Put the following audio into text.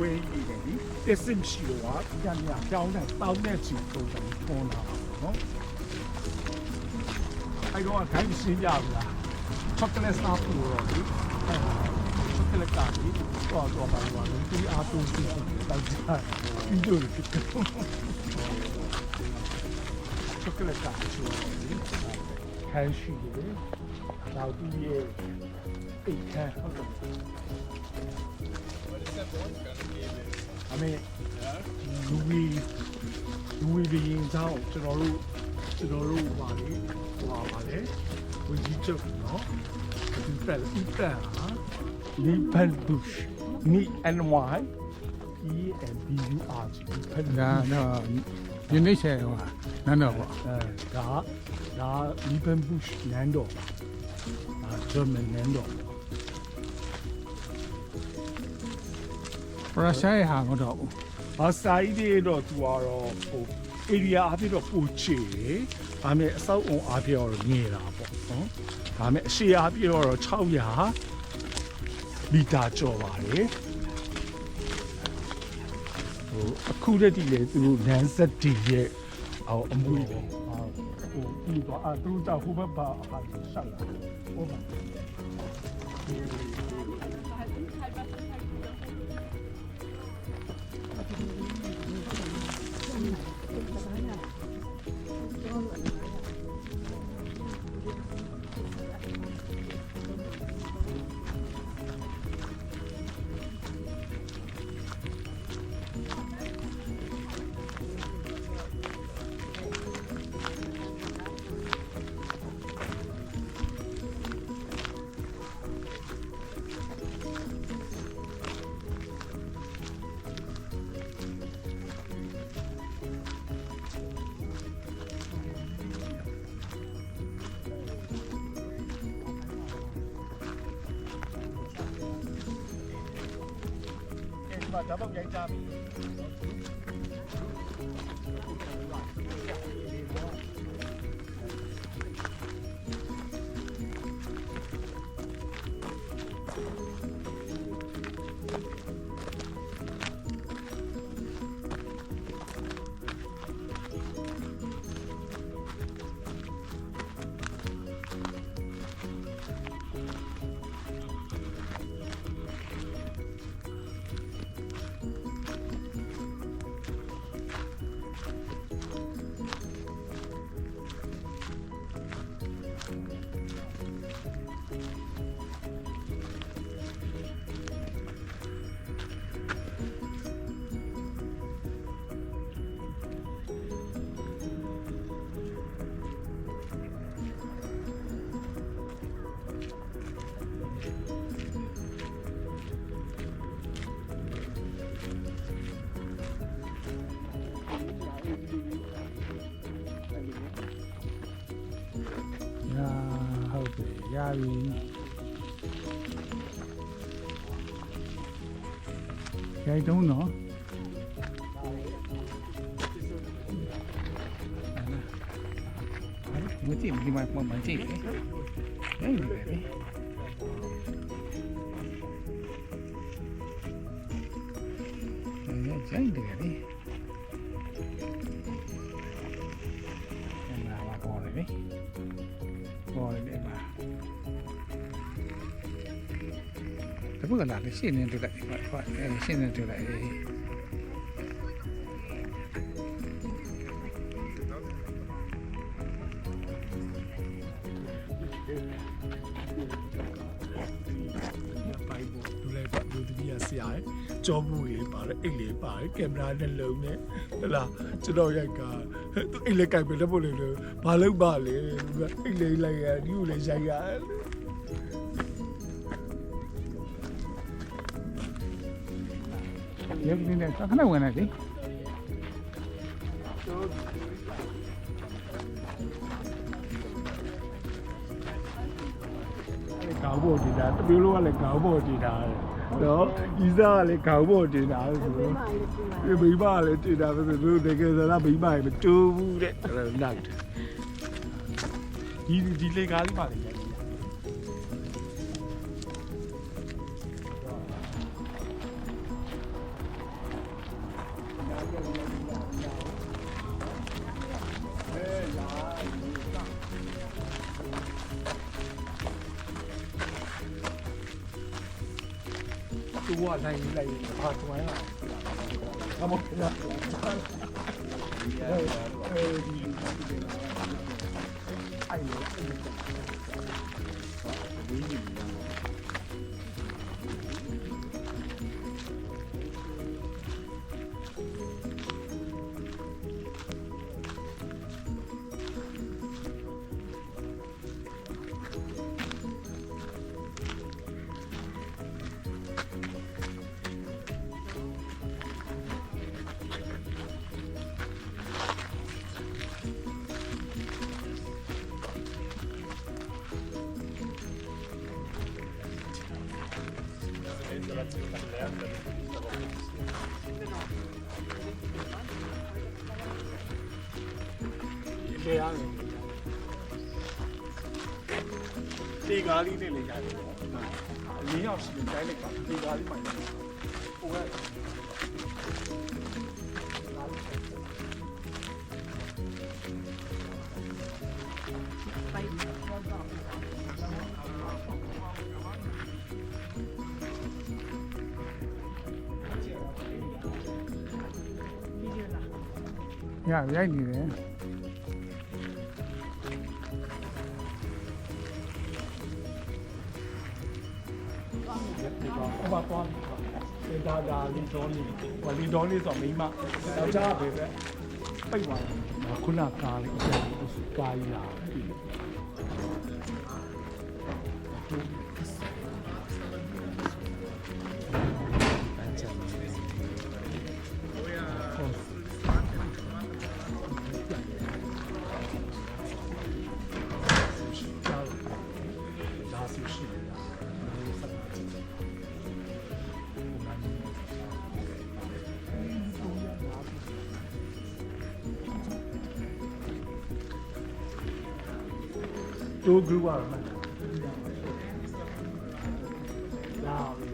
ဝေးကြီးတယ်ဒီတစ်စင်ရှိတော့ကညကြောင်းတဲ့တောင်းတဲ့ချီပုံစံပေါ်လာနော်အဲ့တော့ခိုင်းရှင်းကြဘူးလားချောကလက်စားပူတော့ဒီချောကလက်ကဒီတော့ပါတော့ဒီအားတူစီတောက်ကြပြီးတော့ဖြစ်တယ်ချောကလက်ကချူခိုင်းရှိတယ်နောက်ဒီရဲ့အိတ်ခမ်းဟုတ်တယ်အမေလူဝီဒီရင်ကြောင်းကျွန်တော်တို့ပါလေဟိုပါလေဝီဒီချုပ်နော်ဒီပတ်ဟာလီဘန်ဘူရှ်နီ NY EMBUR ဖက်ဒါတော့ယနေ့ဆယ်ဟိုနန်းတော်ပေါ့ဒါလီဘန်ဘူရှ်နန်းတော်ဂျာမန်နန်းတော်ရုရှားရဲ့ဟာမတော့ဘူးအဆိုင်တွေတော့သူကတော့ဟို area အဖြစ်တော့ပိုချေဒါပေမဲ့အဆောက်အုံအဖြစ်တော့ငယ်တာပေါ့နော်ဒါပေမဲ့အရှေ့အဖြစ်တော့600မီတာကျော်ပါတယ်ဟိုအခုတည်းဒီလေသူလမ်းဆက်တည်ရဲ့အမွေးတယ်ဟိုပြီးတော့သူတောက်ဟိုဘက်ပါဟာဆက်လာဟိုပါဒါတော့ရိုက်ကြပြီရပြီရိုက်တုံးနော်မကြည့်ဒီမှာမကြည့်လေအဲ့ဒီပဲကြိုက်တယ်လေအဲ့ဒါပေါ်လေပေါ်လေပါတပုတ်ကလာရှင်းနေတွေ့လိုက်ဟုတ်ရှင်းနေတွေ့လိုက်ကြောမှုလေးပါတယ်အိတ်လေးပါတယ်ကင်မရာနဲ့လုံးနဲ့ဟလာကျွန်တော်ရိုက်ကသူအိတ်လေးကိုက်ပဲလက်ဖို့လေးလို့ဘာလုပ်ပါလဲအိတ်လေးလိုက်ရဒီကိုလေးရိုက်ရရုပ်နေခဏဝင်နေလေကောင်းဖို့ဒီတာတပီးလို့ကလည်းကောင်းဖို့ဒီတာနော်ဤစားကလည်းခေါင်းပေါ်တင်တာဆိုတော့မိမလည်းတင်တာပဲဆိုတော့တကယ်ဆိုတော့မိမလည်းမတူဘူးတဲ့အဲ့ဒါနောက်ဒီလေကားလေးပါလေ သူကနိုင်လိုက်ဘာတွန်းလာအမောကအဲဒီလေရတယ်ဒီကားလေးနဲ့လေရတယ်အရင်းရောက်ရှိတယ်တိုင်းလိုက်ကဒီကားလေးမှန်တယ်ဟိုကရိုက်နေတယ် ဟိုမှာသွားပြီဒါလီဒေါ်လေးဟိုလီဒေါ်လေးဆိုမိမယောက်ျားပဲပဲပိတ်သွားတယ်ခုနကားလေးအကျဉ်းကားကြီးလာတိုး group ရမှာလာပြီ